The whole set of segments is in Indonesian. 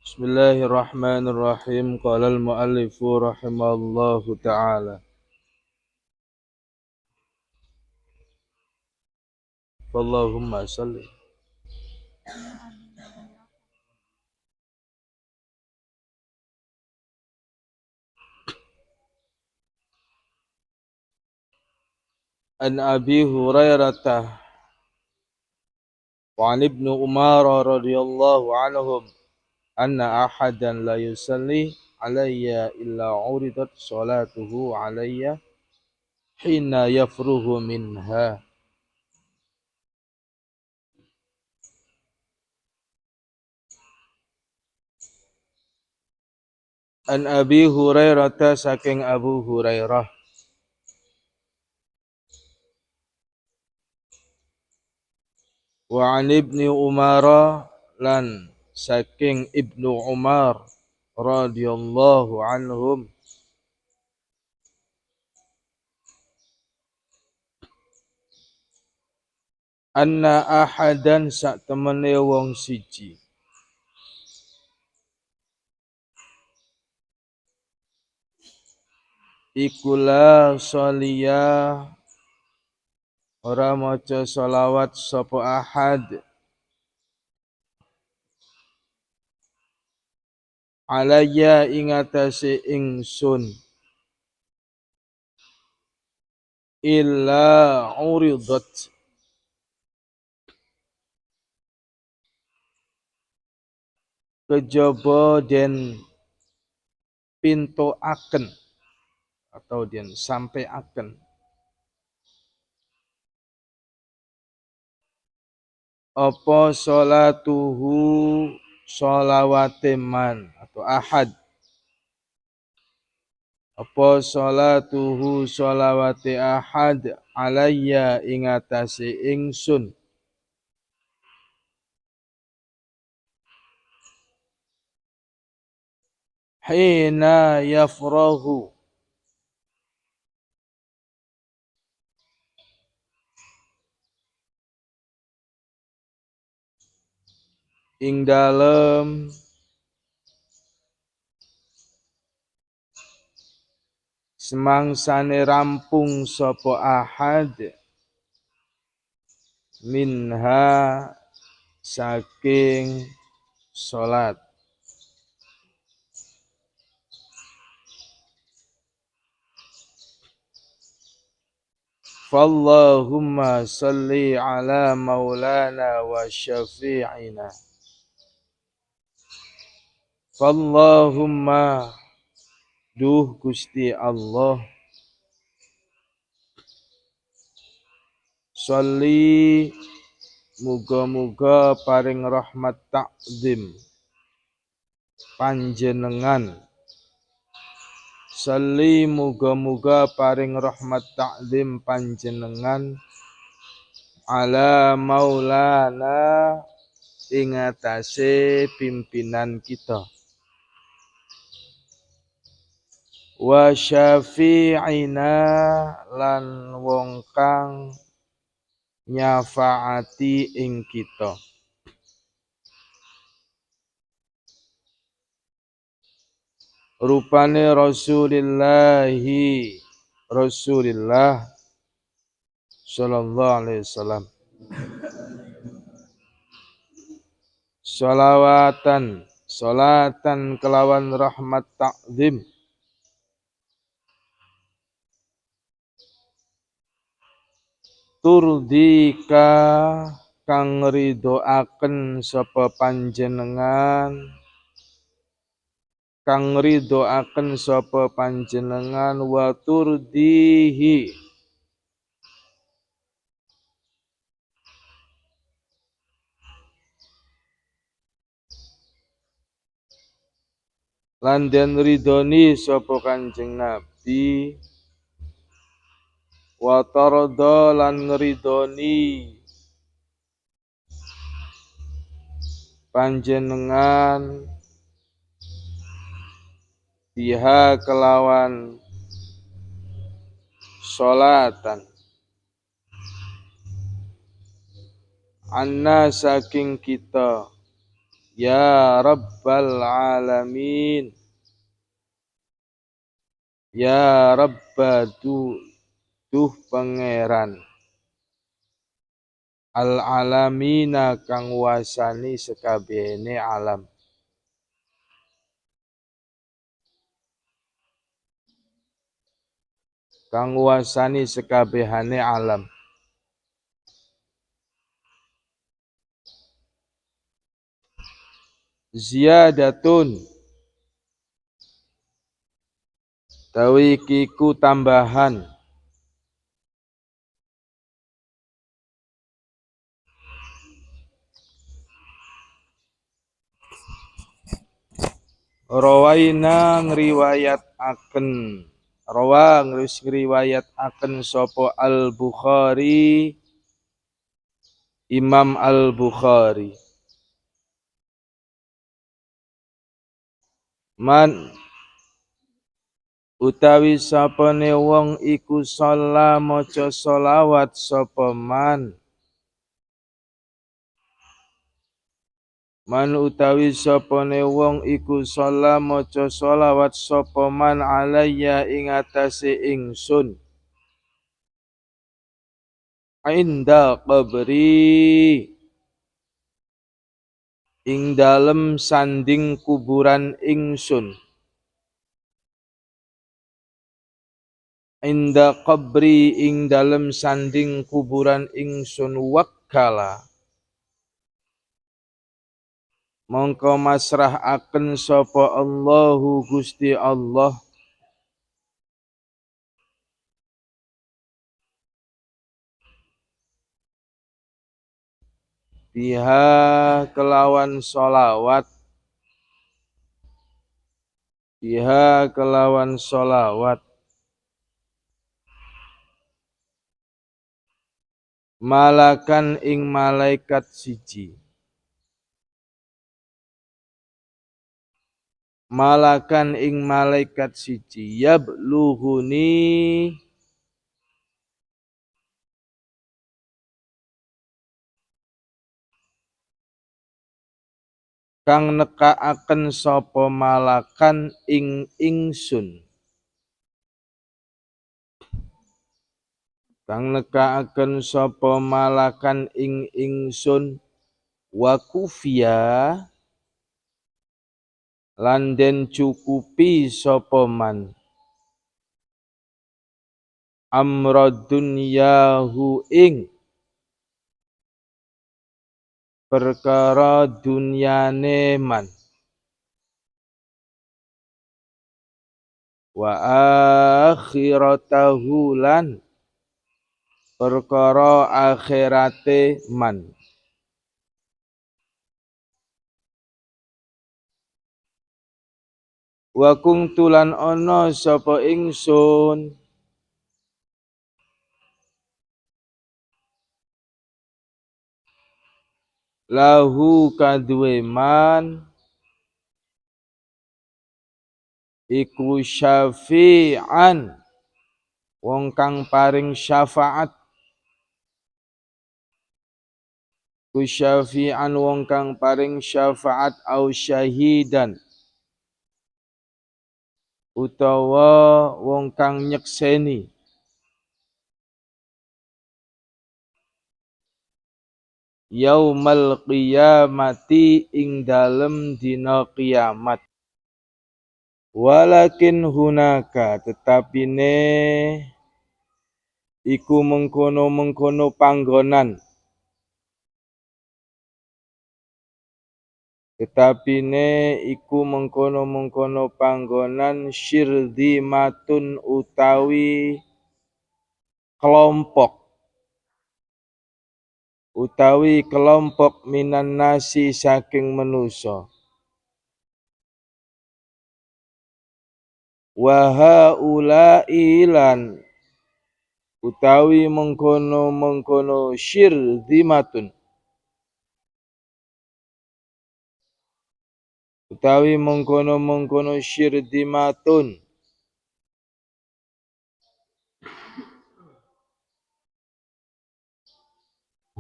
Bismillahirrahmanirrahim. Qala al-muallifu rahimallahu ta'ala. Allahumma salli. An Abi Hurairah wa an Ibnu Umar radhiyallahu anhum anna ahadan la yusalli alayya illa uridat salatuhu alayya hina yafruhu minha. An Abi Hurairah saking Abu Hurairah wa an Ibni Umar lan saking Ibnu Umar radhiyallahu anhum anna ahadan sak temene wong siji ikula sholiya ora maca sholawat sapa ahad alayya ingatase ingsun illa uridat kejaba den pintu aken atau den sampai aken apa sholatuhu sholawate man atau ahad apa sholatuhu sholawate ahad alayya ingatase ingsun hina yafrahu ing dalem semangsane rampung sapa ahad minha saking salat. Fallahumma salli ala maulana wa syafi'ina. Fallahumma duh Gusti Allah sholli muga-muga paring rahmat takzim panjenengan sholli muga-muga paring rahmat takzim panjenengan ala maulana ing atase pimpinan kita wa syafi'ina lan wong kang nyafaati ing kita rupane Rasulillah sallallahu alaihi wasallam salatan kelawan rahmat takzim turdika kang ridhoaken sapa panjenengan wa turdihi lan den ridhoni sapa Kanjeng Nabi wa tarda lan ngridhoni panjenengan biha kelawan sholatan anna saking kita Ya Rabbal Alamin. Ya Rabbatu duh pangeran. Al alamina kang wasani sekabehane alam. Kang wasani sekabehane alam. Ziyadatun tawikiku tambahan. Rawaina ngriwayataken ngriwayataken sapa Al-Bukhari Imam Al-Bukhari man utawi sapane wong iku shala maca sholawat sapa man utawi sapane wong iku shala maca sholawat sapa man alayya ing atase ingsun inda qabri ing dalem sanding kuburan ingsun inda qabri ing dalem sanding kuburan ingsun wakkala mongko masrahaken sapa Allahu Gusti Allah biha kelawan sholawat biha kelawan sholawat malakan ing malaikat siji malakan ing malaikat siji yabluhuni kang nekaaken sapa malakan ing ingsun kang nekaaken sapa malakan ing ingsun wa kufiya lan den cukupi sapa man amra dunyahu ing perkara dunyane man wa akhiratahu lan perkara akhirate man wa kuntulan ana sapa ingsun lahu kaduwe man iku syafi'an wong kang paring syafaat ku syafi'an wong kang paring syafaat au syahidan utawa wong kang nyekseni yaumal qiyamati ing dalem dina kiamat walakin hunaka tetapine iku mengkono-mengkono panggonan tetapine iku mengkono-mengkono panggonan syirdimatun utawi kelompok minan nasi saking manusa wa haulailan utawi mengkono-mengkono syirdimatun utawi mengkono-mengkono syirdimatun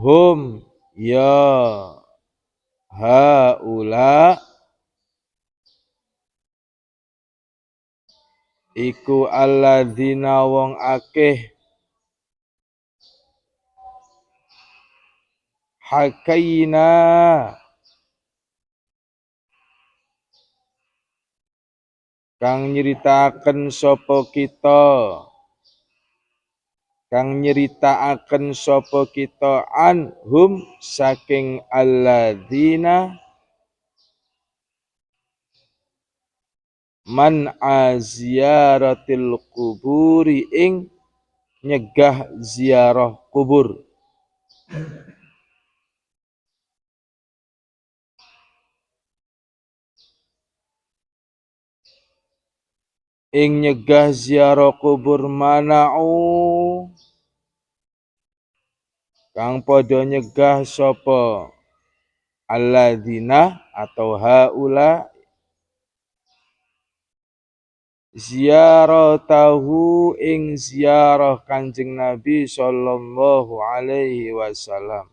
hum ya haula iku alladzina wong akeh hakaina kang nyritakaken sapa kita anhum saking alladzina man aziyaratil kuburi ing nyegah ziarah kubur. Ing nyegah ziarah kubur mana'u kang padha nyegah sapa alladzina atau haula ziaratahu ing ziarah Kanjeng Nabi sallallahu alaihi wasallam.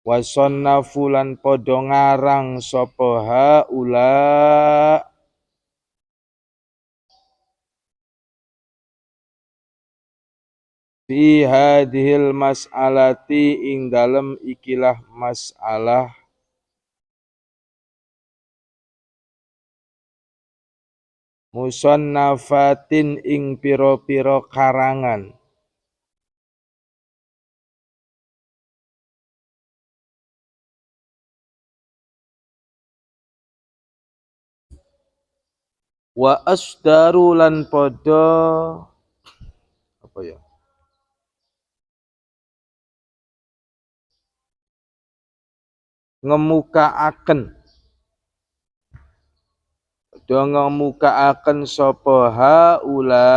Wasannafu lan padha ngarang sapa haula fi hadhil mas'alati ing dalem ikilah masalah musannafatin ing pira-pira karangan. Wa asdaru lan padha apa ya? Ngemukaaken sapa haula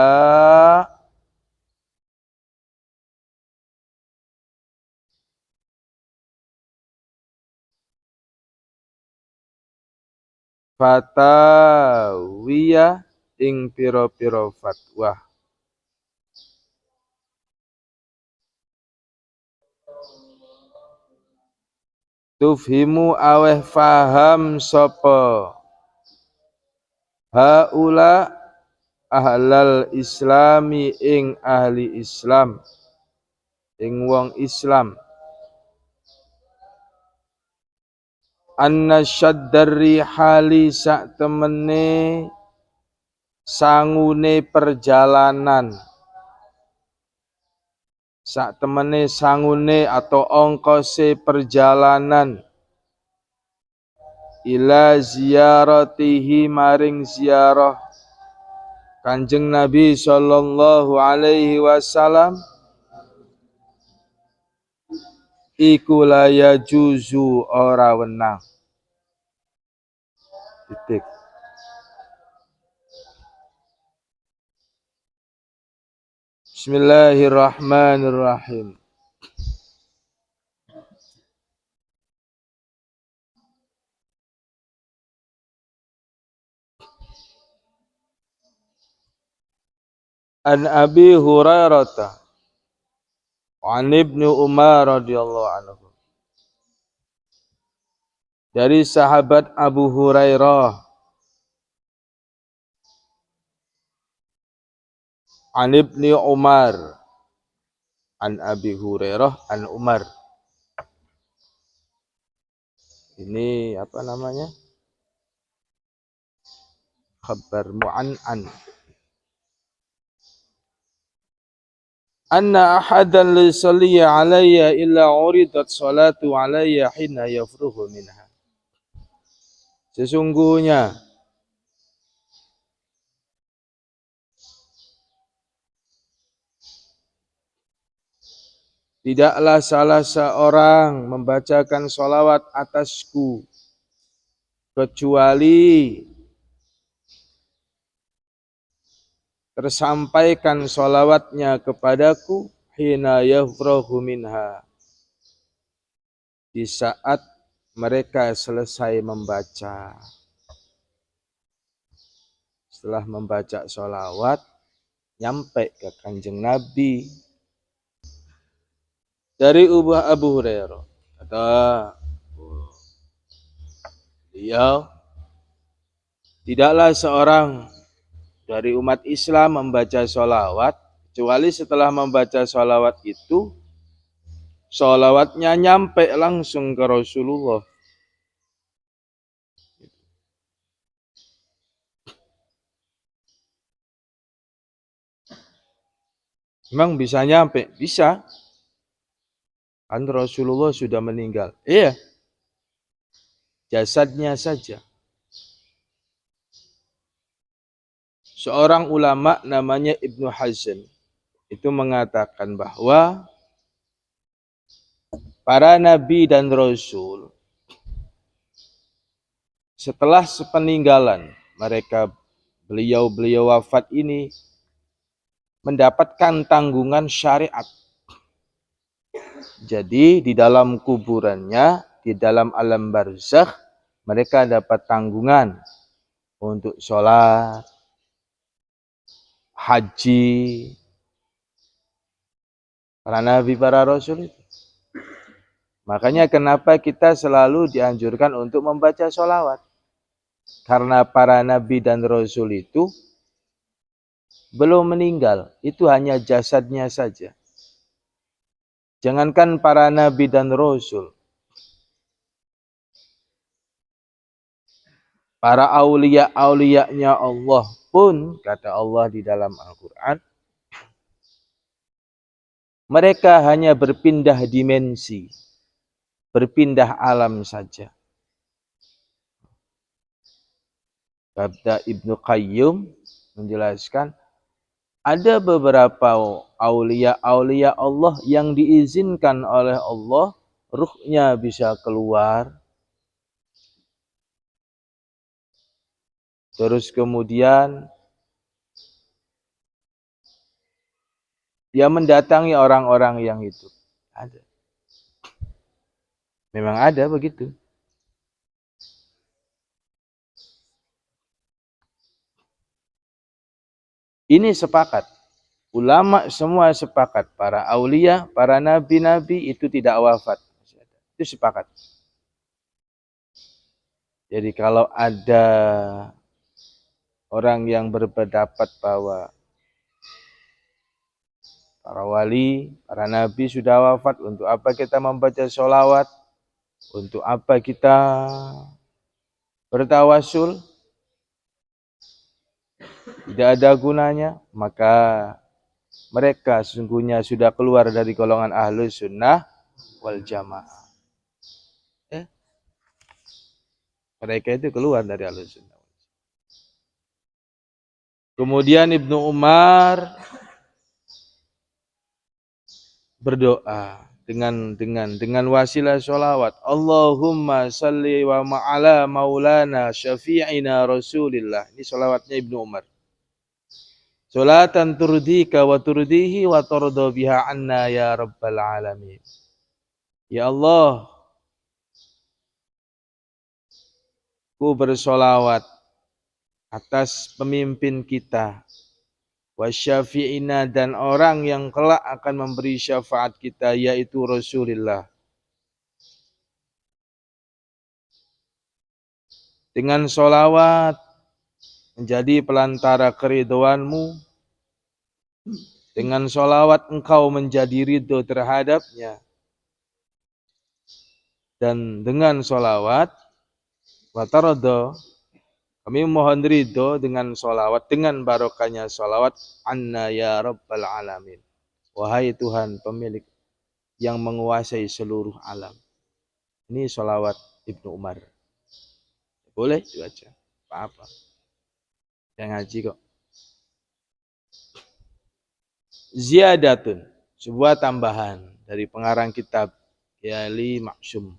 fatawiya ing pira-pira fatwa. Tufhimu aweh faham sapa haula ahlal islami ing ahli Islam ing wong Islam anna syaddar rihali sak temene sangune atau ongkose perjalanan ila ziyaratihi maring ziarah Kanjeng Nabi sallallahu alaihi wasallam iku la yajuzu ora wenang. Titik. Bismillahirrahmanirrahim. An Abi Hurairah an Ibnu Umar radhiyallahu anhu. Dari sahabat Abu Hurairah an Ibnu Umar an Abi Hurairah an Umar. Ini apa namanya? Khabar mu'an'an. Anna ahadan la yusalli alayya illa uridat salatu alayya hina yafruhu minha. Sesungguhnya tidaklah salah seorang membacakan sholawat atasku kecuali tersampaikan sholawatnya kepadaku hina yafrahu minha di saat mereka selesai membaca. setelah membaca sholawat nyampe ke Kanjeng Nabi. Dari Abu Hurairah kata beliau, tidaklah seorang dari umat Islam membaca sholawat kecuali setelah membaca sholawat itu sholawatnya nyampe langsung ke Rasulullah. Memang bisa nyampe? Bisa. Kan Rasulullah sudah meninggal. Iya. Jasadnya saja. Seorang ulama namanya Ibnu Hazm itu mengatakan bahwa para nabi dan rasul setelah sepeninggalan mereka beliau wafat ini mendapatkan tanggungan syariat. Jadi di dalam kuburannya, di dalam alam barzakh, mereka dapat tanggungan untuk sholat, haji, para nabi, para rasul itu. Makanya kenapa kita selalu dianjurkan untuk membaca sholawat. Karena para nabi dan rasul itu belum meninggal, itu hanya jasadnya saja. Jangankan para nabi dan rasul, para aulia-aulianya Allah pun, kata Allah di dalam Al-Quran, mereka hanya berpindah dimensi, berpindah alam saja. Kata Ibnu Qayyim menjelaskan, ada beberapa aulia-aulia Allah yang diizinkan oleh Allah, ruhnya bisa keluar. Terus kemudian dia mendatangi orang-orang yang itu. Ada. Memang ada begitu. Ini sepakat. Ulama semua sepakat. Para aulia, para nabi-nabi itu tidak wafat. Itu sepakat. Jadi kalau ada orang yang berpendapat bahwa para wali, para nabi sudah wafat, untuk apa kita membaca sholawat? Untuk apa kita bertawasul? Tidak ada gunanya. Maka mereka sesungguhnya sudah keluar dari golongan Ahlus Sunnah wal Jamaah. Mereka itu keluar dari Ahlus Sunnah. Kemudian Ibnu Umar berdoa dengan wasilah sholawat. Allahumma salli wa ma'ala maulana syafi'ina Rasulillah. Ini sholawatnya Ibnu Umar. Sholatan turdika wa turdihi wa turdo biha anna ya rabbal alamin. Ya Allah, ku bersolawat atas pemimpin kita, wasyafi'ina, dan orang yang kelak akan memberi syafaat kita, yaitu Rasulullah. Dengan solawat menjadi pelantara keridhoanmu, dengan solawat engkau menjadi ridho terhadapnya, dan dengan solawat watardo, kami mohon ridho dengan solawat, dengan barokahnya solawat, anna ya rabbal alamin, wahai Tuhan pemilik yang menguasai seluruh alam. Ini solawat Ibnu Umar. Boleh dibaca, apa-apa. Yang ngaji kok. Ziyadatun, sebuah tambahan dari pengarang kitab Yali Maksum.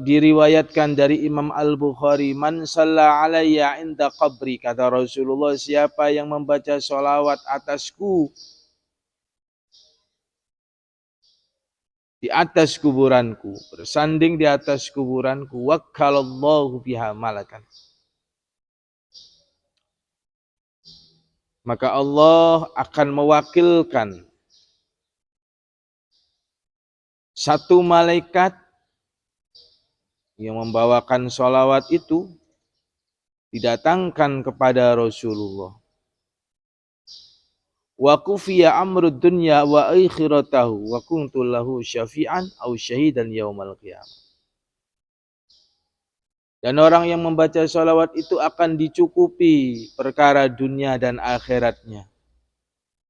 Diriwayatkan dari Imam Al-Bukhari, man shalla alayya inda qabri, kata Rasulullah, siapa yang membaca sholawat atasku di atas kuburanku, bersanding di atas kuburanku, wakkalallahu biha malakan, maka Allah akan mewakilkan satu malaikat yang membawakan sholawat itu didatangkan kepada Rasulullah. Wa kufiya amrud dunya wa akhiratahu wa kuntu lahu syafi'an aw syahidan yaumal qiyamah. Dan orang yang membaca sholawat itu akan dicukupi perkara dunia dan akhiratnya.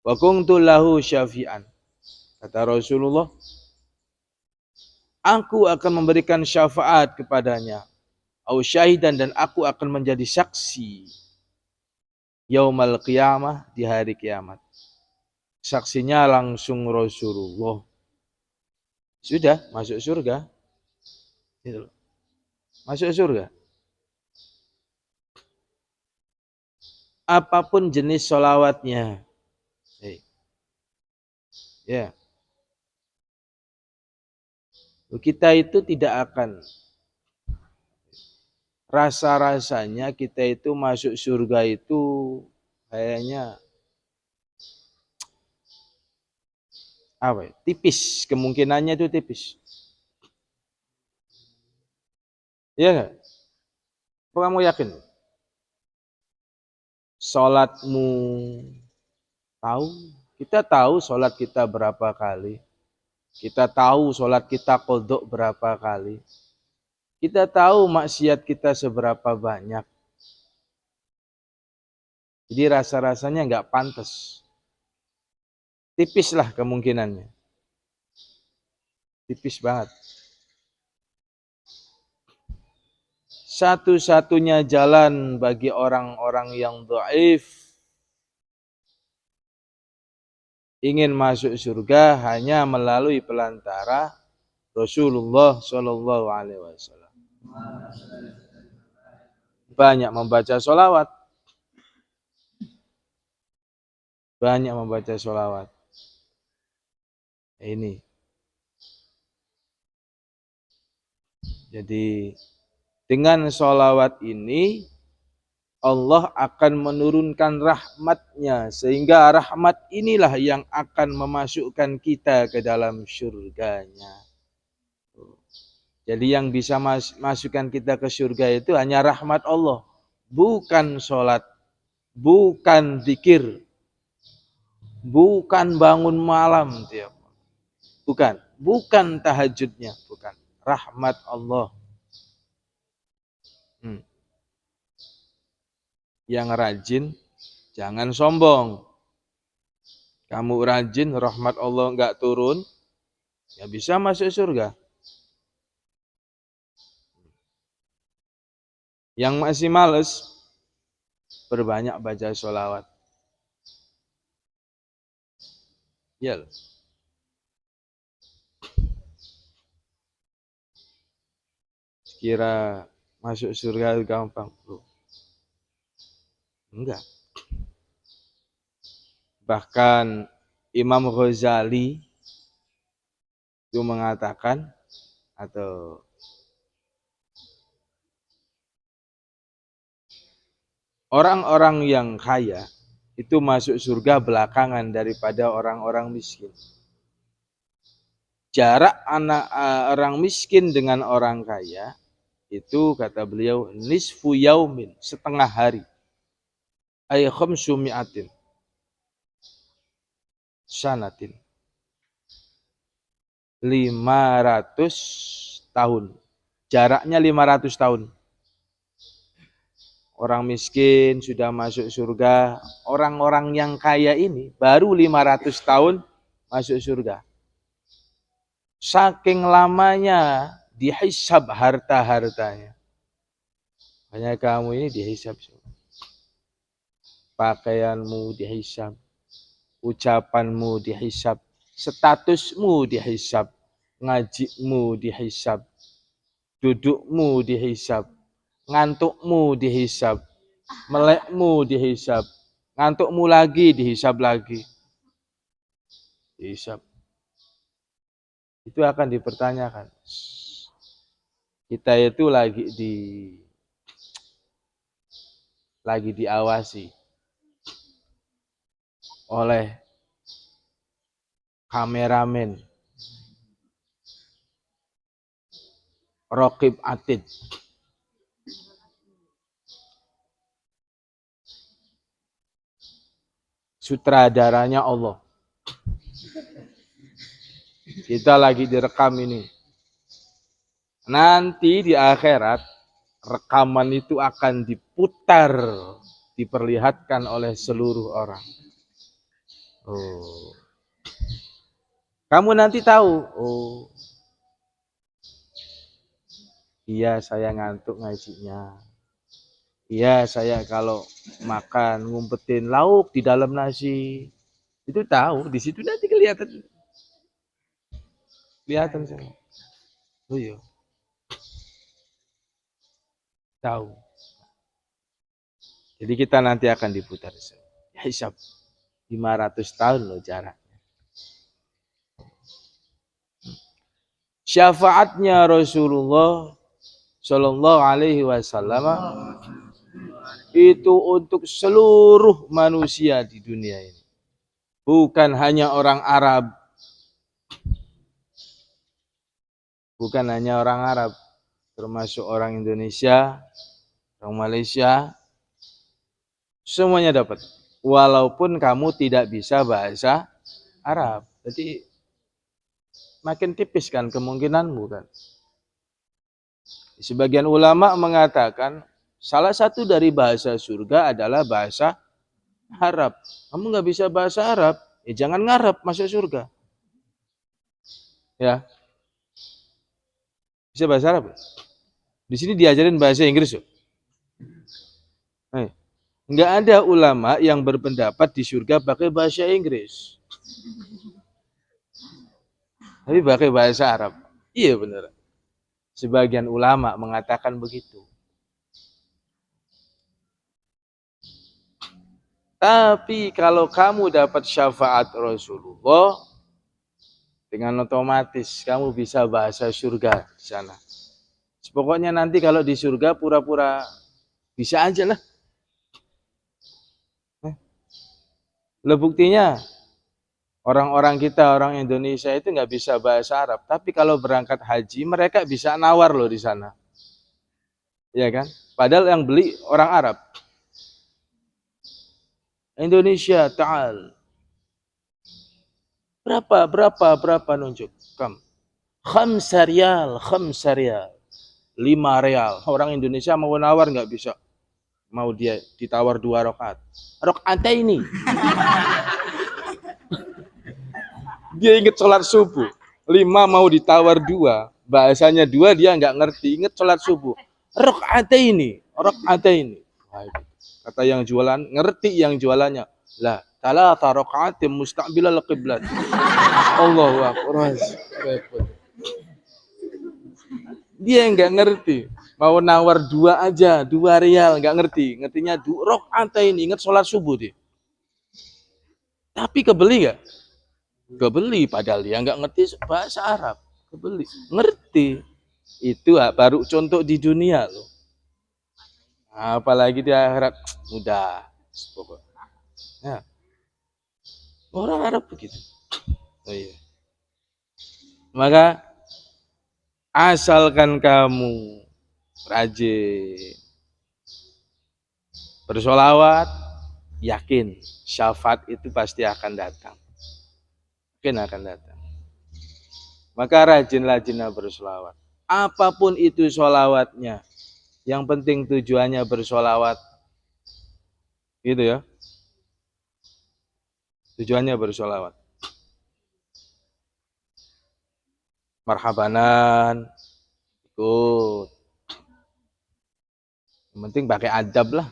Wa kuntu lahu syafi'an. Kata Rasulullah, aku akan memberikan syafaat kepadanya. Aw syahidan, dan aku akan menjadi saksi yaumal qiyamah, di hari kiamat. Saksinya langsung Rasulullah. Sudah masuk surga. Gitu. Masuk surga. Apapun jenis sholawatnya. Ya. Kita itu tidak akan rasa-rasanya kita itu masuk surga itu kayaknya apa ya? Tipis, kemungkinannya itu tipis. Iya enggak? Apa kamu yakin? Salatmu tahu? Kita tahu salat kita berapa kali. Kita tahu salat kita qodok berapa kali. Kita tahu maksiat kita seberapa banyak. Jadi rasa-rasanya enggak pantas. Tipislah kemungkinannya. Tipis banget. Satu-satunya jalan bagi orang-orang yang dhaif ingin masuk surga hanya melalui pelantara Rasulullah Shallallahu Alaihi Wasallam. Banyak membaca sholawat. Banyak membaca sholawat. Ini. Jadi dengan sholawat ini Allah akan menurunkan rahmatnya, sehingga rahmat inilah yang akan memasukkan kita ke dalam surganya. Jadi yang bisa masukkan kita ke surga itu hanya rahmat Allah, bukan sholat, bukan zikir, bukan bangun malam tiap, bukan tahajudnya, bukan, rahmat Allah. Yang rajin jangan sombong. Kamu rajin, rahmat Allah enggak turun, ya bisa masuk surga. Yang masih males, berbanyak baca sholawat. Ya. Kira masuk surga gampang. Enggak. Bahkan Imam Ghazali itu mengatakan, atau orang-orang yang kaya itu masuk surga belakangan daripada orang-orang miskin. Jarak orang miskin dengan orang kaya itu, kata beliau, nisfu yaumin, setengah hari. Ay khamsu mi'atin sanatin, 500 tahun. Jaraknya 500 tahun. Orang miskin sudah masuk surga, orang-orang yang kaya ini baru 500 tahun masuk surga. Saking lamanya dihisab harta-hartanya. Hanya kamu ini dihisab. Pakaianmu dihisab, ucapanmu dihisab, statusmu dihisab, ngajimu dihisab, dudukmu dihisab, ngantukmu dihisab, melekmu dihisab, ngantukmu lagi dihisab lagi. Dihisab. Itu akan dipertanyakan. Kita itu lagi diawasi. oleh kameramen Raqib Atid. Sutradaranya Allah. Kita lagi direkam ini. Nanti di akhirat rekaman itu akan diputar, diperlihatkan oleh seluruh orang. Oh. Kamu nanti tahu, oh. Iya, saya ngantuk ngajinya. Iya, saya kalau makan ngumpetin lauk di dalam nasi. Itu tahu, di situ nanti kelihatan. Kelihatan semua. Oh iya. Tahu. Jadi kita nanti akan diputar. Ya, hisab 500 tahun loh jaraknya. Syafaatnya Rasulullah Shallallahu Alaihi Wasallam itu untuk seluruh manusia di dunia ini, bukan hanya orang Arab, bukan hanya orang Arab, termasuk orang Indonesia, orang Malaysia, semuanya dapat. Walaupun kamu tidak bisa bahasa Arab, jadi makin tipis kan kemungkinanmu kan. Sebagian ulama mengatakan salah satu dari bahasa surga adalah bahasa Arab. Kamu nggak bisa bahasa Arab, ya jangan ngarep masuk surga. Ya, bisa bahasa Arab. Di sini diajarin bahasa Inggris. Nggak ada ulama yang berpendapat di surga pakai bahasa Inggris, tapi pakai bahasa Arab. Iya benar. Sebagian ulama mengatakan begitu. Tapi kalau kamu dapat syafaat Rasulullah, dengan otomatis kamu bisa bahasa surga di sana. Pokoknya nanti kalau di surga pura-pura bisa aja lah. Lo buktinya orang-orang kita, orang Indonesia itu nggak bisa bahasa Arab. Tapi kalau berangkat haji, mereka bisa nawar loh di sana. Ya kan? Padahal yang beli orang Arab. Indonesia, ta'al. Berapa nunjuk? Kam. Khamsa riyal. 5 real. Orang Indonesia mau nawar nggak bisa. Mau dia ditawar 2 rakaat. Rakaat ini. Dia ingat sholat subuh. 5 mau ditawar 2. Bahasanya 2 dia nggak ngerti. Ingat sholat subuh. Rakaat ini. Kata yang jualan, ngerti yang jualannya. Lah, talata raka'atin mustaqbilal qiblat. Allahu akbar. Dia nggak ngerti. Mau nawar 2 aja, 2 rial, nggak ngerti. Ngertinya rakaat ini, ingat sholat subuh dia. Tapi kebeli nggak? Kebeli, padahal dia nggak ngerti bahasa Arab. Kebeli, ngerti. Itu baru contoh di dunia loh. Apalagi di akhirat, mudah. Ya. Orang Arab begitu. Oh iya. Maka asalkan kamu rajin bersolawat, yakin syafaat itu pasti akan datang. Yakin akan datang. Maka rajin-rajinlah bersolawat. Apapun itu solawatnya, yang penting tujuannya bersolawat. Gitu ya. Tujuannya bersolawat. Marhabanan, ikut. Yang penting pakai adab lah.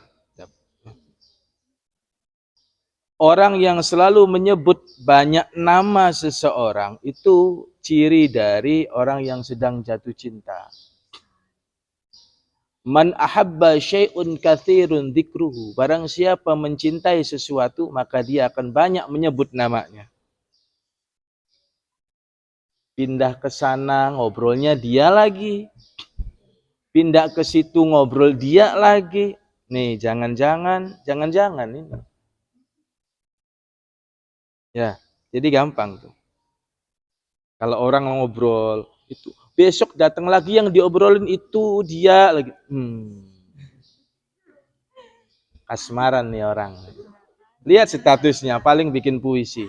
Orang yang selalu menyebut banyak nama seseorang itu ciri dari orang yang sedang jatuh cinta. Man ahabba syai'un katsirun dzikruhu. Barang siapa mencintai sesuatu, maka dia akan banyak menyebut namanya. Pindah ke sana ngobrolnya dia lagi. Pindah ke situ ngobrol dia lagi. Nih, jangan-jangan ini. Ya, jadi gampang tuh. Kalau orang ngobrol itu besok datang lagi yang diobrolin itu dia lagi. Kasmaran nih orang. Lihat statusnya paling bikin puisi.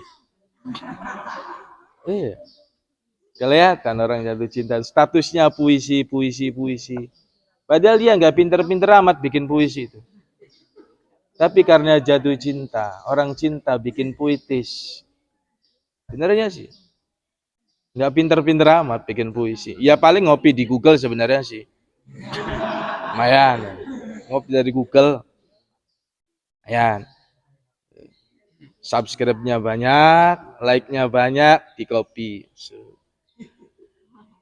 Iya. Kelihatan orang jatuh cinta statusnya puisi. Padahal dia nggak pinter-pinter amat bikin puisi itu. Tapi karena jatuh cinta, orang cinta bikin puitis. Benernya sih. Nggak pinter-pinter amat bikin puisi. Ya paling ngopi di Google sebenarnya sih. Lumayan. Ngopi dari Google. Lumayan. Subscribe-nya banyak, like-nya banyak, di copy.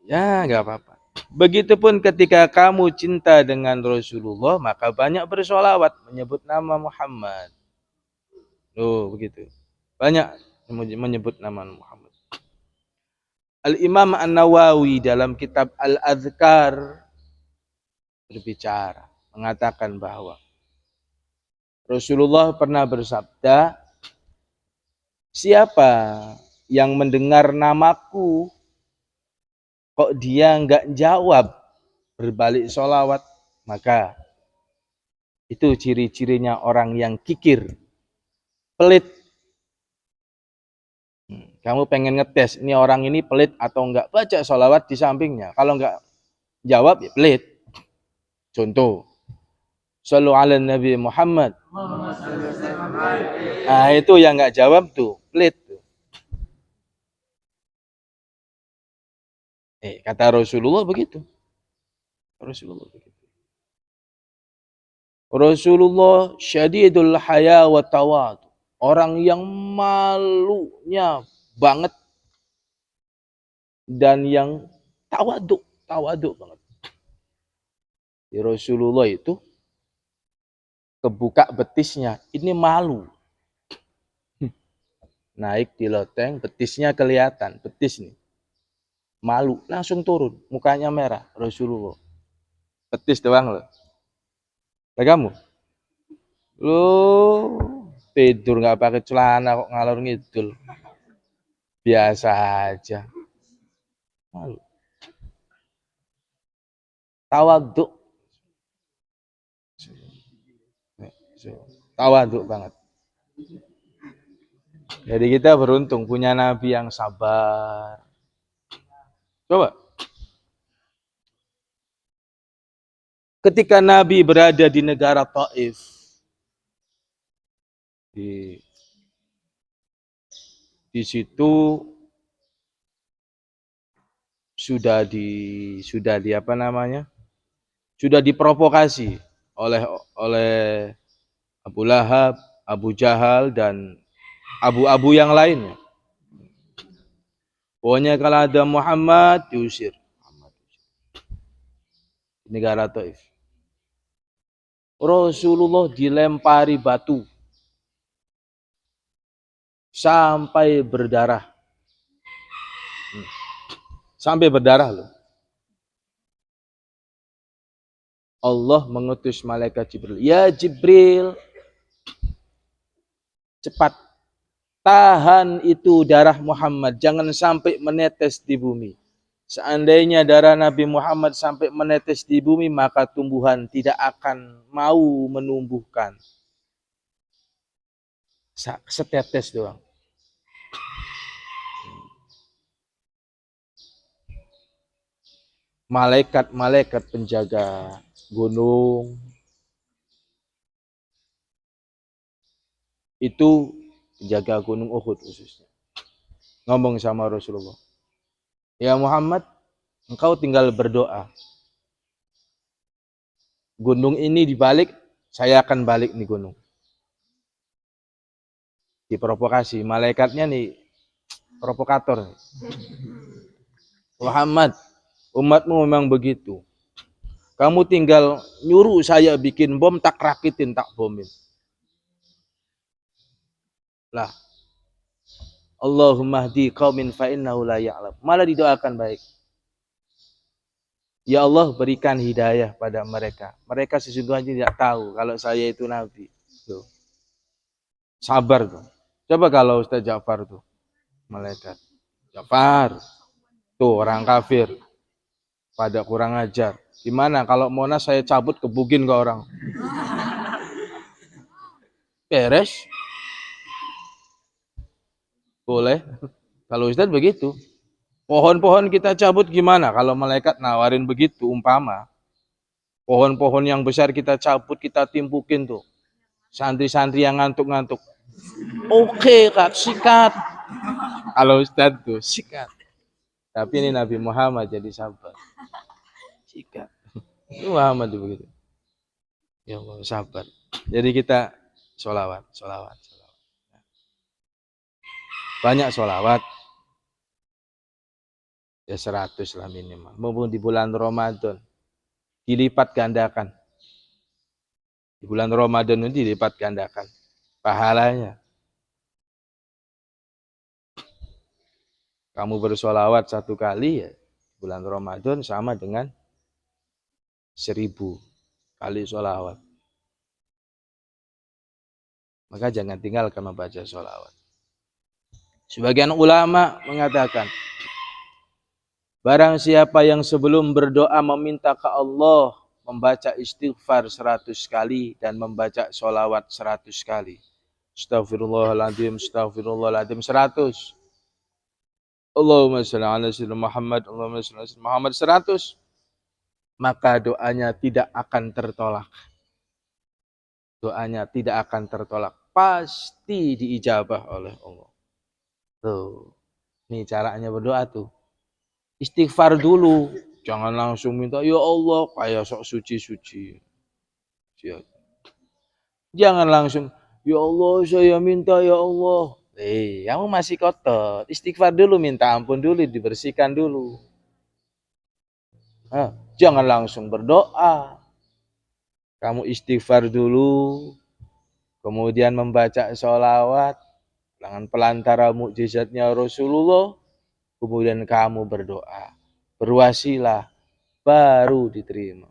Ya, nggak apa-apa. Begitupun ketika kamu cinta dengan Rasulullah, maka banyak bersolawat menyebut nama Muhammad. Oh, begitu. Banyak menyebut nama Muhammad. Al-Imam An-Nawawi dalam kitab Al-Adhkar berbicara, mengatakan bahwa Rasulullah pernah bersabda, siapa yang mendengar namaku, kok dia nggak jawab berbalik sholawat, maka itu ciri-cirinya orang yang kikir, pelit. Kamu pengen ngetes, ini orang ini pelit atau enggak, baca sholawat di sampingnya. Kalau enggak jawab, ya pelit. Contoh, Shallu ala Nabi Muhammad. Nah, itu yang enggak jawab tuh, pelit. Kata Rasulullah begitu. Rasulullah syadidul haya wa tawadu. Orang yang malunya banget dan yang tawaduk banget. Di Rasulullah itu kebuka betisnya, ini malu. Naik di loteng, betisnya kelihatan, betis nih. Malu, langsung turun, mukanya merah Rasulullah. Betis doang loh. Kamu? Lu tidur nggak pakai celana kok ngalor ngidul. Biasa aja. Malu. Tawaduk. Tawaduk banget. Jadi kita beruntung punya nabi yang sabar. Coba. Ketika Nabi berada di negara Taif, di situ sudah apa namanya? Sudah diprovokasi oleh Abu Lahab, Abu Jahal dan abu-abu yang lainnya. Pokoknya kalau ada Muhammad diusir. Negara Taif. Rasulullah dilempari batu sampai berdarah. Sampai berdarah loh. Allah mengutus malaikat Jibril. Ya Jibril, cepat tahan itu darah Muhammad, jangan sampai menetes di bumi. Seandainya darah Nabi Muhammad sampai menetes di bumi, maka tumbuhan tidak akan mau menumbuhkan. Setetes doang. Malaikat-malaikat penjaga gunung itu, penjaga gunung Uhud khususnya, ngomong sama Rasulullah, ya Muhammad, engkau tinggal berdoa, gunung ini dibalik, saya akan balik nih gunung. Diprovokasi, malaikatnya nih provokator. Muhammad, umatmu memang begitu. Kamu tinggal nyuruh saya bikin bom, tak rakitin, tak bomin. Lah, Allahumma hdi qaumin fa innahu la ya'lam. Malah didoakan baik. Ya Allah, berikan hidayah pada mereka. Mereka sesungguhnya tidak tahu kalau saya itu nabi. Tuh. Sabar tuh. Coba kalau Ustaz Ja'far tuh, malaikat. Ja'far, tuh orang kafir, pada kurang ajar. Gimana kalau Monas saya cabut kebukin ke orang? Beres? Boleh. Kalau Ustaz begitu. Pohon-pohon kita cabut gimana kalau malaikat nawarin begitu umpama. Pohon-pohon yang besar kita cabut, kita timpukin tuh. Santri-santri yang ngantuk-ngantuk. Oke, Kak, sikat. Kalau Ustaz tuh, sikat. Tapi ini Nabi Muhammad jadi sabar. Sikat. Itu Muhammad tuh begitu. Ya Allah, sabar. Jadi kita sholawat. Banyak sholawat. Ya 100 lah minimal. Mumpung di bulan Ramadan. Dilipat gandakan. Di bulan Ramadan itu dilipat gandakan. Pahalanya. Kamu bersolawat 1 kali ya. Bulan Ramadan sama dengan 1000 kali sholawat. Maka jangan tinggalkan membaca sholawat. Sebagian ulama mengatakan, barang siapa yang sebelum berdoa meminta ke Allah, membaca istighfar 100 kali dan membaca sholawat 100 kali. Astaghfirullahaladzim, astaghfirullahaladzim 100. Allahumma shalli ala sayyidina Muhammad, Allahumma shalli ala sayyidina Muhammad 100. Maka doanya tidak akan tertolak. Doanya tidak akan tertolak. Pasti diijabah oleh Allah. Tuh. Ini caranya berdoa tuh. Istighfar dulu. Jangan langsung minta, ya Allah, kayak sok suci-suci. Jangan langsung, ya Allah, saya minta, ya Allah. Kamu masih kotor. Istighfar dulu, minta ampun dulu, dibersihkan dulu. Jangan langsung berdoa. Kamu istighfar dulu, kemudian membaca sholawat, dengan pelantara mukjizatnya Rasulullah, kemudian kamu berdoa, berwasilah, baru diterima.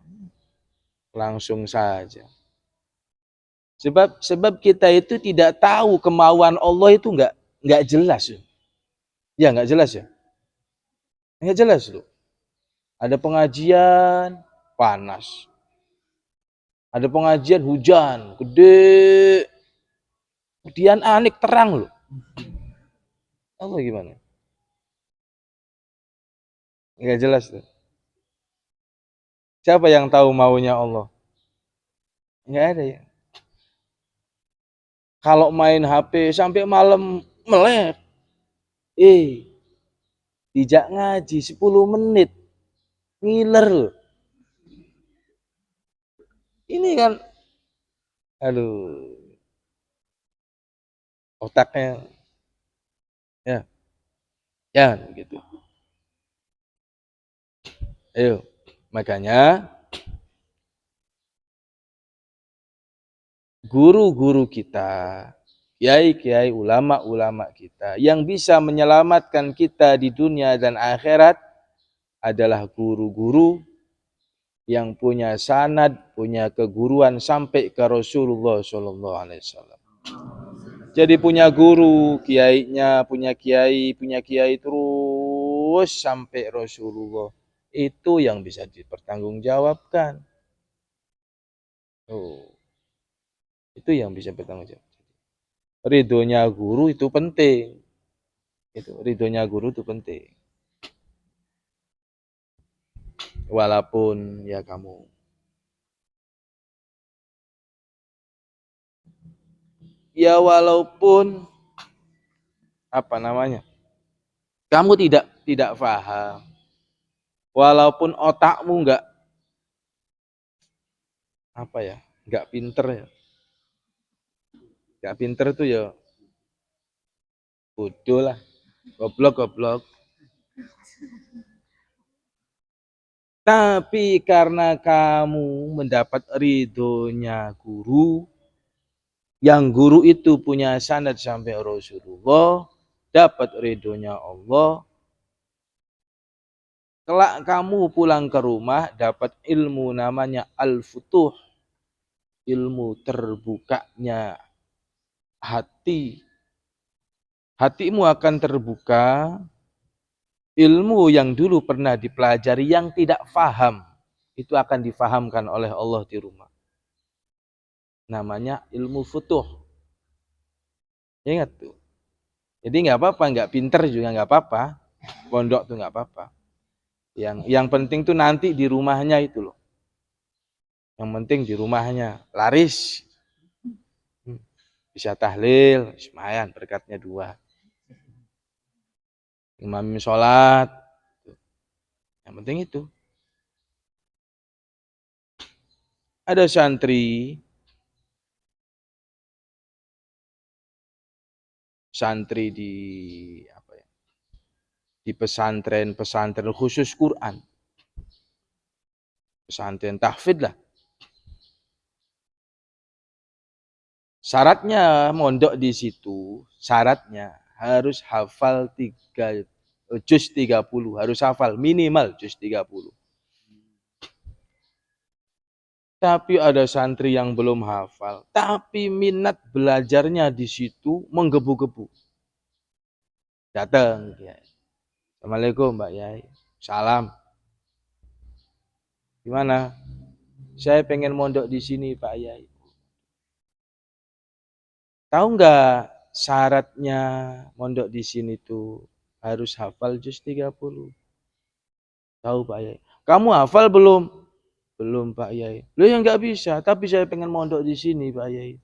Langsung saja. Sebab kita itu tidak tahu kemauan Allah itu nggak jelas. Ya nggak jelas ya. Nggak jelas loh. Ada pengajian panas. Ada pengajian hujan gede. Kemudian anik terang loh. Allah gimana? Nggak jelas loh. Siapa yang tahu maunya Allah? Nggak ada ya. Kalau main HP sampai malam melek. Dijak ngaji 10 menit. Ngiler loh. Ini kan, aduh, otaknya, ya begitu. Ayo, makanya guru-guru kita, kiai-kiai, ulama-ulama kita yang bisa menyelamatkan kita di dunia dan akhirat adalah guru-guru yang punya sanad, punya keguruan sampai ke Rasulullah SAW. Jadi punya guru, kiainya punya kiai terus sampai Rasulullah. Itu yang bisa dipertanggungjawabkan. Itu yang bisa bertanggungjawab. Ridhonya guru itu penting. Ridhonya guru itu penting. Walaupun ya kamu walaupun kamu tidak paham, walaupun otakmu nggak pinter ya, nggak pinter tuh ya bodoh lah, goblok. Tapi karena kamu mendapat ridhonya guru, yang guru itu punya sanad sampai Rasulullah, dapat ridhonya Allah, kelak kamu pulang ke rumah dapat ilmu namanya al-futuh, ilmu terbukanya hati, hatimu akan terbuka, ilmu yang dulu pernah dipelajari yang tidak faham, itu akan difahamkan oleh Allah di rumah. Namanya ilmu futuh. Ingat tuh. Jadi nggak apa-apa, nggak pinter juga nggak apa-apa. Pondok tuh nggak apa-apa. Yang penting tuh nanti di rumahnya itu loh. Yang penting di rumahnya laris. Bisa tahlil, lumayan berkatnya 2. Imam sholat. Yang penting itu. Ada santri di apa ya? Di pesantren khusus Quran. Pesantren tahfidz lah. Syaratnya mondok di situ, syaratnya harus hafal juz 30, harus hafal minimal juz 30. Tapi ada santri yang belum hafal, tapi minat belajarnya di situ menggebu-gebu. Datang, ya. Assalamualaikum Mbak Yai. Salam. Gimana? Saya pengen mondok di sini Pak Yai. Tahu nggak syaratnya mondok di sini tuh harus hafal juz 30. Tahu Pak Yai. Kamu hafal belum? Belum Pak Yai. Loh ya nggak bisa, tapi saya pengen mondok di sini Pak Yai.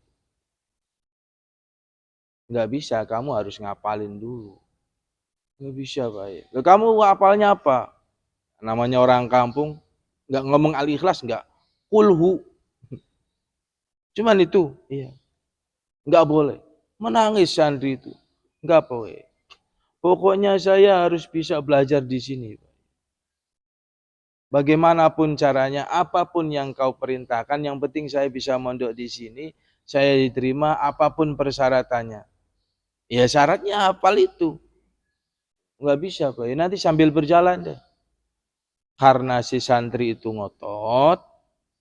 Nggak bisa, kamu harus ngapalin dulu. Nggak bisa Pak Yai. Loh kamu hafalnya apa? Namanya orang kampung, nggak ngomong al-ikhlas nggak. Kulhu. Cuman itu, iya. Nggak boleh. Menangis santri itu. Nggak boleh. Pokoknya saya harus bisa belajar di sini. Bagaimanapun caranya, apapun yang kau perintahkan, yang penting saya bisa mondok di sini, saya diterima apapun persyaratannya. Ya syaratnya hafal itu. Nggak bisa, Pak. Ya, nanti sambil berjalan deh. Karena si santri itu ngotot,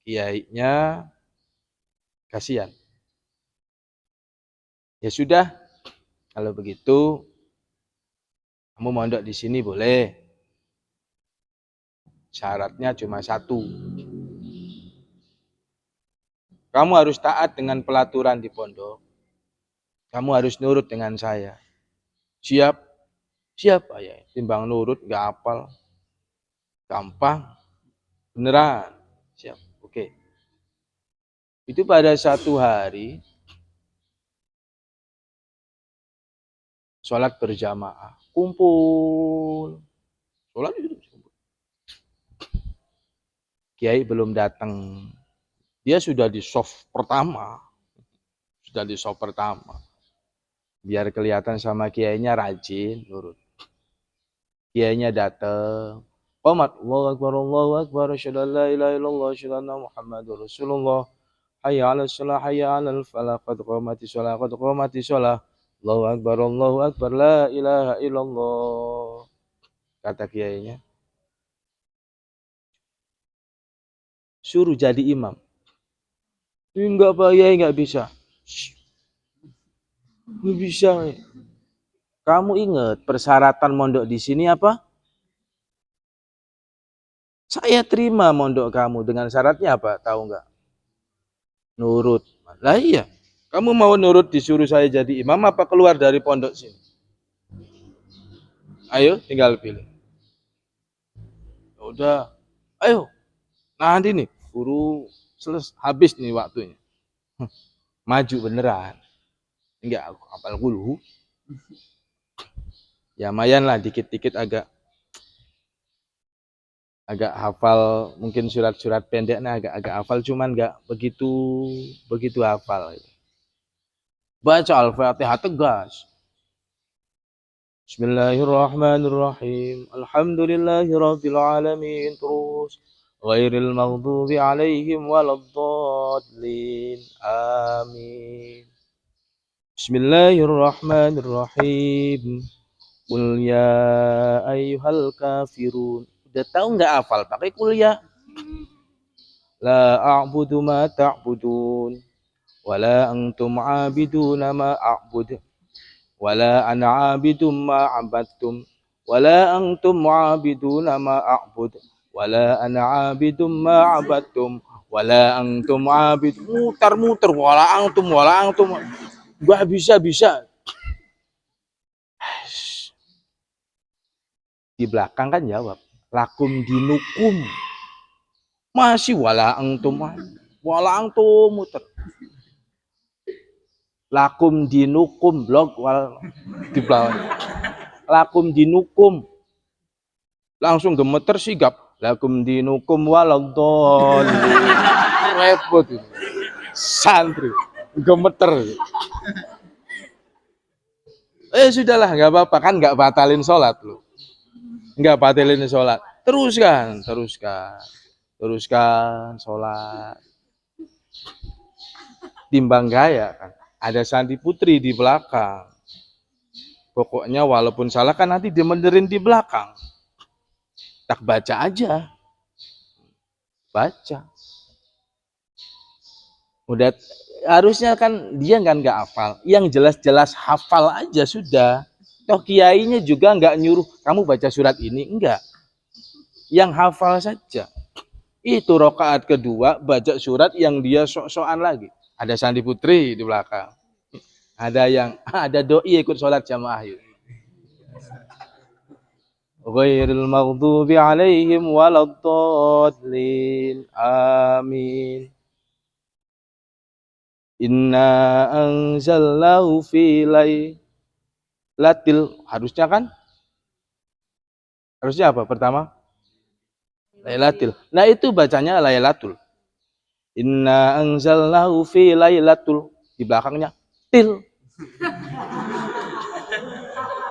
kiainya kasihan. Ya sudah, kalau begitu, kamu mondok di sini boleh. Syaratnya cuma 1. Kamu harus taat dengan pelaturan di pondok. Kamu harus nurut dengan saya. Siap? Siap, ayah. Timbang nurut, nggak hafal. Gampang. Beneran. Siap. Oke. Itu pada satu hari, sholat berjamaah. Kumpul. Sholat itu. Kiai belum datang. Dia sudah di soft pertama. Biar kelihatan sama kiainya rajin, nurut. Kiainya datang. Qomat, Allahu Akbar, asyhadu an la ilaha illallah, asyhadu anna Muhammadur Rasulullah. Hayya 'alas shalah, hayya 'alal falah, qad qamatis shalah. Allahu Akbar, la ilaha illallah. Kata kiainya, suruh jadi imam. Enggak Pak Yai, enggak bisa. Enggak bisa. Kamu ingat persyaratan mondok di sini apa? Saya terima mondok kamu dengan syaratnya apa? Tahu enggak? Nurut. Lah iya. Kamu mau nurut disuruh saya jadi imam apa keluar dari pondok sini? Ayo, tinggal pilih. Udah. Ayo. Nanti nih, habis nih waktunya. Maju beneran. Enggak, aku hafal dulu. Ya lumayan lah, dikit-dikit agak hafal, mungkin surat-surat pendeknya agak hafal, cuman enggak begitu hafal. Baca Al-Fatihah tegas. Bismillahirrahmanirrahim. Alhamdulillahirabbil alamin. Terus ghairil maghdubi alaihim waladdallin. Amin. Bismillahirrahmanirrahim. Qul ya ayyuhal kafirun. Udah tahu nggak hafal? Pakai qul ya. La a'budu ma ta'budun. Wala antum 'abiduna ma a'bud. wala ana 'abidum ma 'abadtum wala antum 'abiduna ma a'bud wala ana 'abidum ma 'abadtum wala antum 'abid. Muter-muter wala antum gak bisa. Di belakang kan jawab lakum dinukum, masih wala antum muter. Lakum dinukum blok di belakang. Lakum dinukum langsung gemeter sigap. Lakum dinukum waladhdallin. Repot itu. Santri gemeter. Sudahlah, nggak apa-apa kan, nggak batalin sholat lu. Nggak batalin sholat. Teruskan sholat. Timbang gaya kan. Ada santri putri di belakang. Pokoknya walaupun salah kan nanti dia menderin di belakang. Tak baca aja. Baca. Udah harusnya kan dia kan nggak hafal. Yang jelas-jelas hafal aja sudah. Toh kiainya juga nggak nyuruh kamu baca surat ini, enggak. Yang hafal saja. Itu rakaat kedua baca surat yang dia sok-sokan lagi. Ada santri putri di belakang. Ada doi ikut sholat jamaah yuk. Ghairil maghdubi alaihim waladdallin. Amin. Inna anzalnahu fi lailatul. Harusnya apa pertama? Lailatul. Nah itu bacanya lailatul. Inna anzalnahu fi lailatul. Di belakangnya til.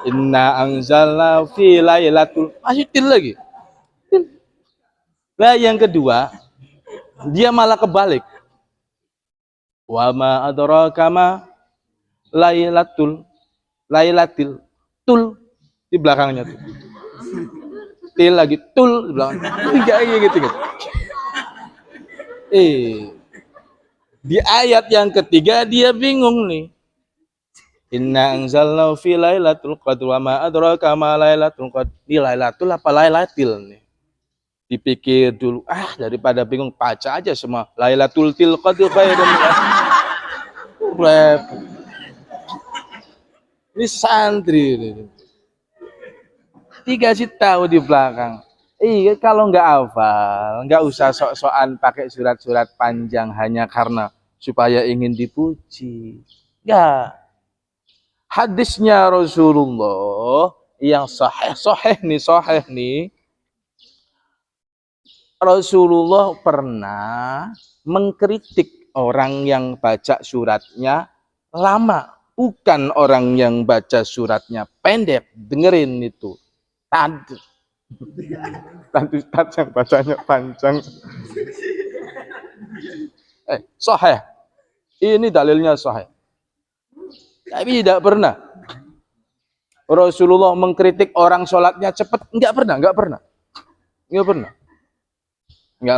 Inna anzalna fi lailatul, masih til lagi. Nah yang kedua dia malah kebalik. Wa ma adraka ma lailatul tul di belakangnya tuh. Til lagi tul di belakang. Kayak gitu. Di ayat yang ketiga dia bingung nih. Inna anzalna fi lailatul qadr wa ma adraka ma lailatul qadr. Ini lailatul apa lailatil nih? Dipikir dulu, daripada bingung baca aja semua. Lailatul qadr khairun. Ini santri ini. Dikasih tahu di belakang. Kalau nggak hafal, nggak usah sok-sokan pakai surat-surat panjang hanya karena supaya ingin dipuji. Nggak. Hadisnya Rasulullah yang sahih nih. Rasulullah pernah mengkritik orang yang baca suratnya lama, bukan orang yang baca suratnya pendek. Dengerin itu. Tadi Ustaz yang bacanya panjang. Sahih. Ini dalilnya sahih. Tapi tidak pernah Rasulullah mengkritik orang sholatnya cepat. Enggak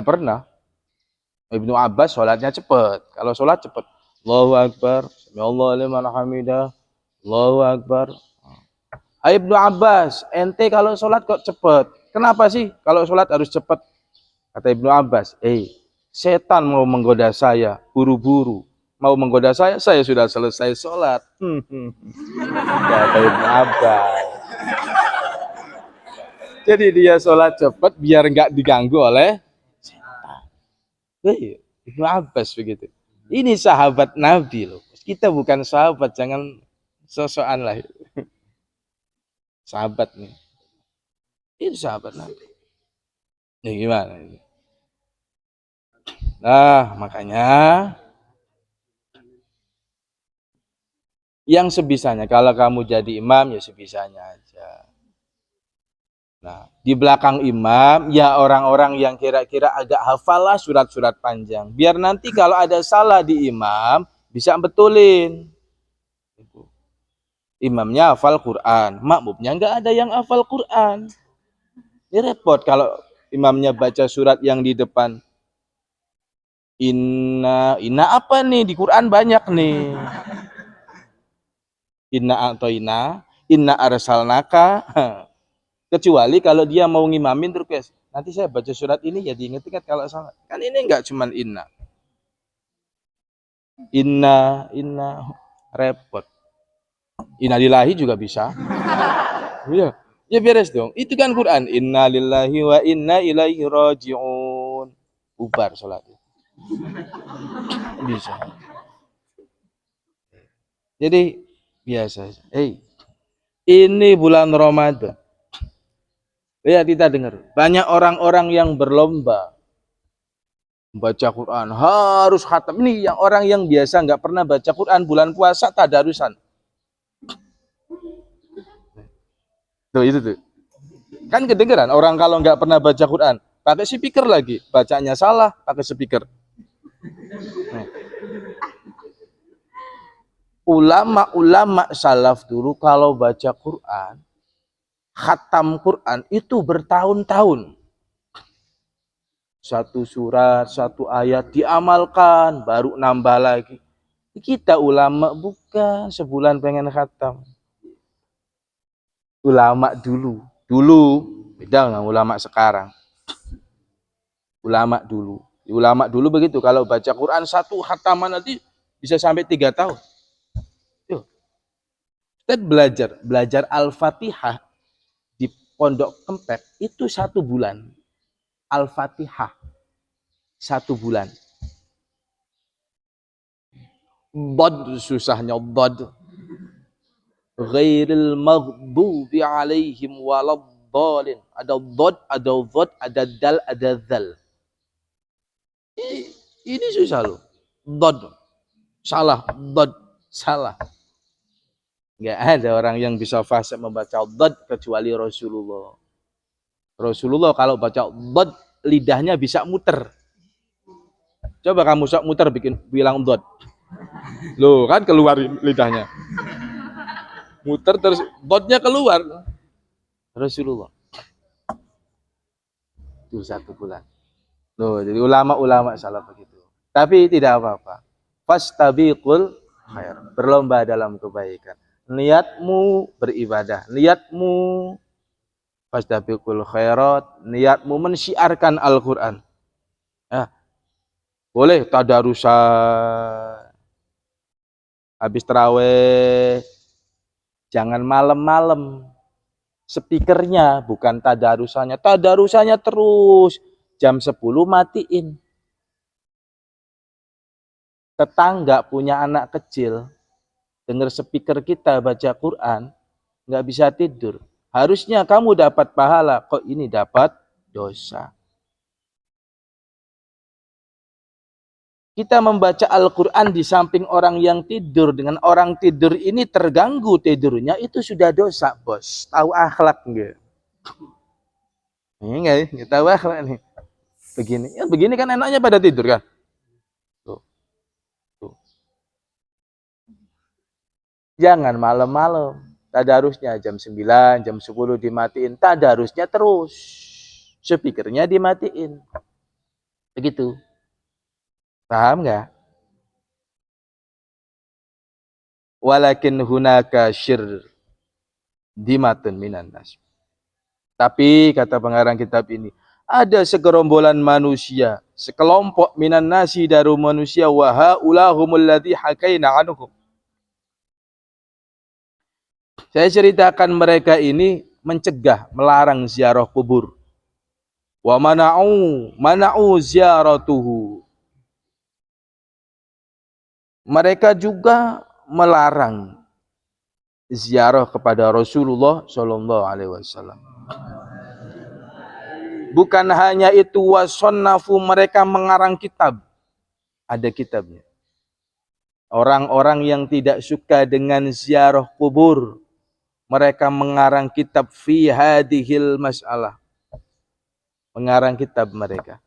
pernah. Ibnu Abbas sholatnya cepat. Kalau sholat cepat, Allahu Akbar, Allahu liman hamidah, Allahu Akbar. Ibnu Abbas, ente kalau sholat kok cepat? Kenapa sih kalau sholat harus cepat? Kata Ibnu Abbas, setan mau menggoda saya, buru-buru. Mau menggoda saya sudah selesai sholat. Kata Ibnu Abbas. Jadi dia sholat cepat biar nggak diganggu oleh setan. Ibnu Abbas begitu. Ini sahabat Nabi loh. Kita bukan sahabat, jangan sosokan lah. Sahabat nih. Ini sahabat Nabi. Ya gimana ini? Nah, makanya yang sebisanya, kalau kamu jadi imam ya sebisanya aja. Nah, di belakang imam ya orang-orang yang kira-kira agak hafal lah surat-surat panjang. Biar nanti kalau ada salah di imam bisa betulin. Imamnya hafal Quran, makmumnya nggak ada yang hafal Quran. Ini repot kalau imamnya baca surat yang di depan. Inna apa nih di Quran banyak nih. inna a'toina, inna arsalnaka. Kecuali kalau dia mau ngimamin terus nanti saya baca surat ini ya diingat-ingat kalau salah. Kan ini enggak cuman inna. Inna repot. Innalillahi juga bisa. Iya. Ya beres dong. Itu kan Quran. Innalillahi wa inna ilaihi raji'un. Bubar salat. Bisa. Jadi biasa. Ini bulan Ramadan. Lihat kita dengar. Banyak orang-orang yang berlomba baca Quran. Harus khatam. Ini yang orang yang biasa nggak pernah baca Quran bulan puasa tadarusan. Tuh itu tuh. Kan kedengeran orang kalau nggak pernah baca Quran pakai speaker lagi, bacanya salah pakai speaker. Ulama-ulama salaf dulu kalau baca Quran, khatam Quran itu bertahun-tahun. Satu surat, satu ayat diamalkan, baru nambah lagi. Kita ulama bukan sebulan pengen khatam. Ulama dulu beda dengan ulama sekarang. Ulama dulu begitu, kalau baca Quran satu khataman nanti bisa sampai 3 tahun. Kita belajar Al-Fatihah di Pondok Kempek itu 1 bulan. Al-Fatihah 1 bulan. Dod susahnya dod. Ghairil maghdubi alaihim waladdallin. Ada dod, ada dhad, ada dal, ada dzal. Ini susah loh. Dod salah, dod salah. Nggak ada orang yang bisa fasih membaca dod kecuali Rasulullah. Rasulullah kalau baca dod lidahnya bisa muter. Coba kamu muter bilang dod. Loh kan keluar lidahnya. Muter terus dodnya keluar. Rasulullah. Itu 1 bulan. Loh, jadi ulama-ulama salah begitu. Tapi tidak apa-apa. Fastabiqul khair. Berlomba dalam kebaikan. Niatmu beribadah. Niatmu fastabiqul khairat. Niatmu mensyiarkan Al-Quran. Boleh tadarusan. Habis tarawih. Jangan malam-malam. Speakernya bukan tadarusannya. Tadarusannya terus. Jam 10 matiin. Tetangga punya anak kecil. Dengar speaker kita baca Quran. Nggak bisa tidur. Harusnya kamu dapat pahala. Kok ini dapat dosa. Kita membaca Al-Quran di samping orang yang tidur. Dengan orang tidur ini terganggu tidurnya. Itu sudah dosa, bos. Tahu akhlak enggak? Ini enggak tahu akhlak nih. Begini kan enaknya pada tidur kan? Tuh. Jangan malam-malam. Tadarusnya jam 9, jam 10 dimatiin. Tadarusnya terus. Speakernya dimatiin. Begitu. Paham nggak? Walakin hunaka syir dimatun minan nas. Tapi kata pengarang kitab ini, ada segerombolan manusia, sekelompok minan nasi dari manusia, wa haulahumul ladzi hakaina anhum. Saya ceritakan mereka ini mencegah, melarang ziarah kubur. Wa mana'u ziaratuhu. Mereka juga melarang ziarah kepada Rasulullah Shallallahu Alaihi Wasallam. Bukan hanya itu, wasonnafu, mereka mengarang kitab. Ada kitabnya. Orang-orang yang tidak suka dengan ziarah kubur, mereka mengarang kitab fi hadhil mas'alah. Mengarang kitab mereka.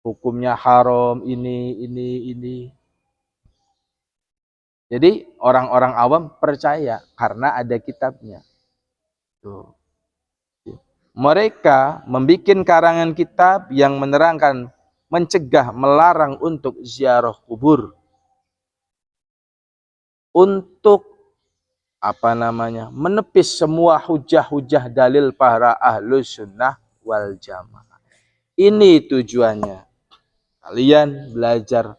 Hukumnya haram, ini. Jadi orang-orang awam percaya karena ada kitabnya. Tuh. Mereka membuat karangan kitab yang menerangkan, mencegah, melarang untuk ziarah kubur. Untuk menepis semua hujah-hujah dalil para ahlus sunnah wal jamaah. Ini tujuannya. Kalian belajar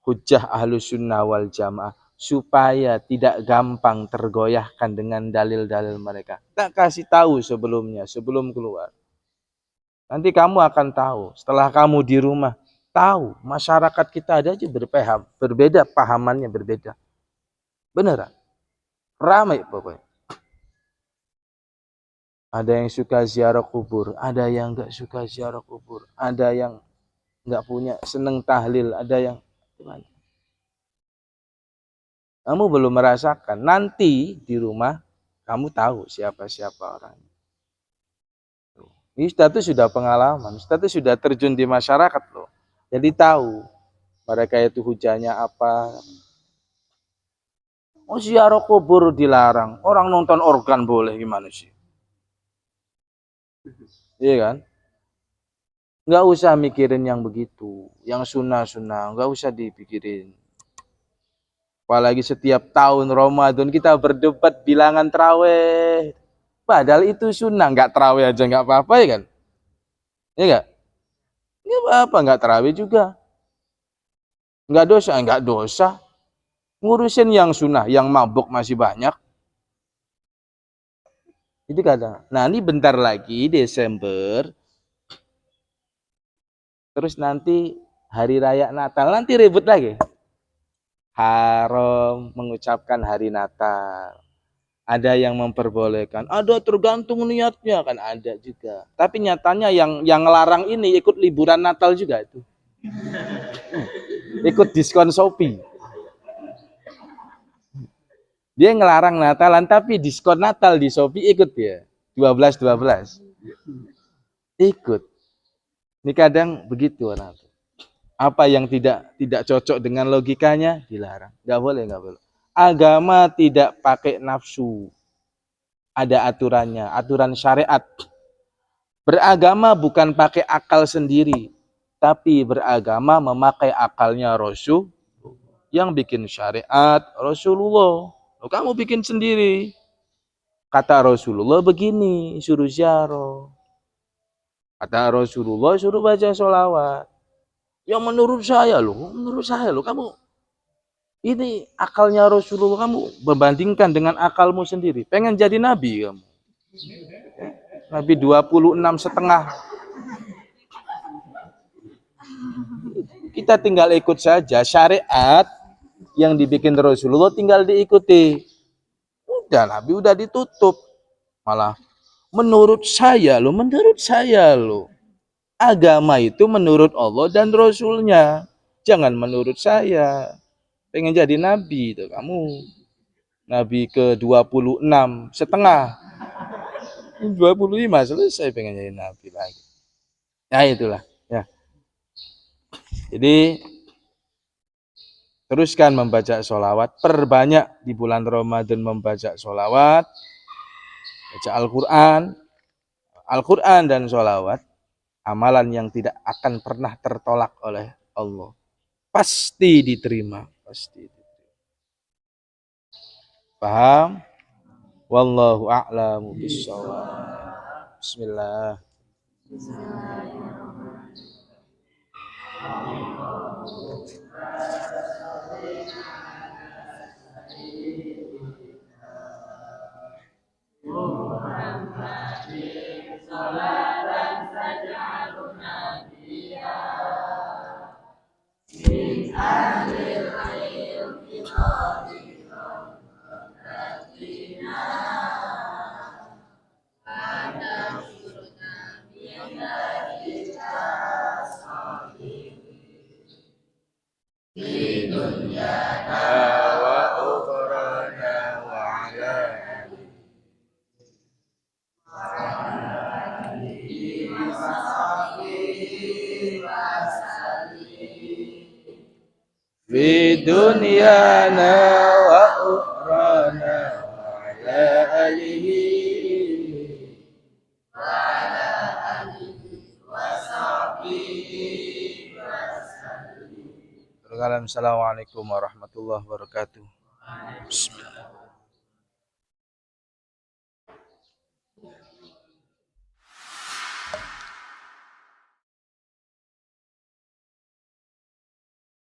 hujah ahlus sunnah wal jamaah supaya tidak gampang tergoyahkan dengan dalil-dalil mereka. Tak kasih tahu sebelumnya, sebelum keluar. Nanti kamu akan tahu, setelah kamu di rumah, tahu masyarakat kita ada aja berbeda pahamannya, berbeda. Beneran? Ramai pokoknya. Ada yang suka ziarah kubur, ada yang enggak suka ziarah kubur, ada yang enggak punya, seneng tahlil, ada yang gimana? Kamu belum merasakan, nanti di rumah kamu tahu siapa-siapa orang. Ini Ustaz itu sudah pengalaman, Ustaz itu sudah terjun di masyarakat loh. Jadi tahu mereka itu hujahnya apa. Oh, ziarah kubur dilarang, orang nonton organ boleh, gimana sih? Iya kan? Nggak usah mikirin yang begitu, yang sunnah-sunnah, nggak usah dipikirin. Apalagi setiap tahun Ramadan kita berdebat bilangan terawih. Padahal itu sunnah, nggak terawih aja nggak apa-apa ya kan? Iya nggak? Nggak apa-apa, nggak terawih juga. Nggak dosa. Ngurusin yang sunnah, yang mabuk masih banyak. Itu kadang. Nah ini bentar lagi Desember. Terus nanti hari raya Natal, nanti ribut lagi. Haram mengucapkan hari Natal. Ada yang memperbolehkan, ada tergantung niatnya kan ada juga. Tapi nyatanya yang ngelarang ini ikut liburan Natal juga itu. Ikut diskon Shopee. Dia ngelarang Natalan tapi diskon Natal di Shopee ikut dia. 12. Ikut. Ini kadang begitu anak. Apa yang tidak cocok dengan logikanya dilarang. Enggak boleh. Agama tidak pakai nafsu. Ada aturannya, aturan syariat. Beragama bukan pakai akal sendiri, tapi beragama memakai akalnya Rasul yang bikin syariat Rasulullah. Kamu bikin sendiri. Kata Rasulullah begini, suruh ziarah. Kata Rasulullah suruh baca sholawat. Yang menurut saya loh, kamu ini akalnya Rasulullah, kamu membandingkan dengan akalmu sendiri. Pengen jadi nabi kamu. Nabi 26,5. Kita tinggal ikut saja syariat yang dibikin Rasulullah, tinggal diikuti. Udah Nabi udah ditutup. Malah menurut saya loh. Agama itu menurut Allah dan Rasulnya. Jangan menurut saya. Pengen jadi Nabi itu kamu. Nabi ke-26,5. 25 selesai pengen jadi Nabi lagi. Nah itulah. Ya. Jadi teruskan membaca sholawat. Perbanyak di bulan Ramadan membaca sholawat. Baca Al-Quran dan sholawat. Amalan yang tidak akan pernah tertolak oleh Allah. Pasti diterima. Paham? Wallahu a'lamu bishawab. Bismillah. Fi dunyana wa ukhrana wa ala alihi Assalamualaikum warahmatullahi wabarakatuh. Bismillah.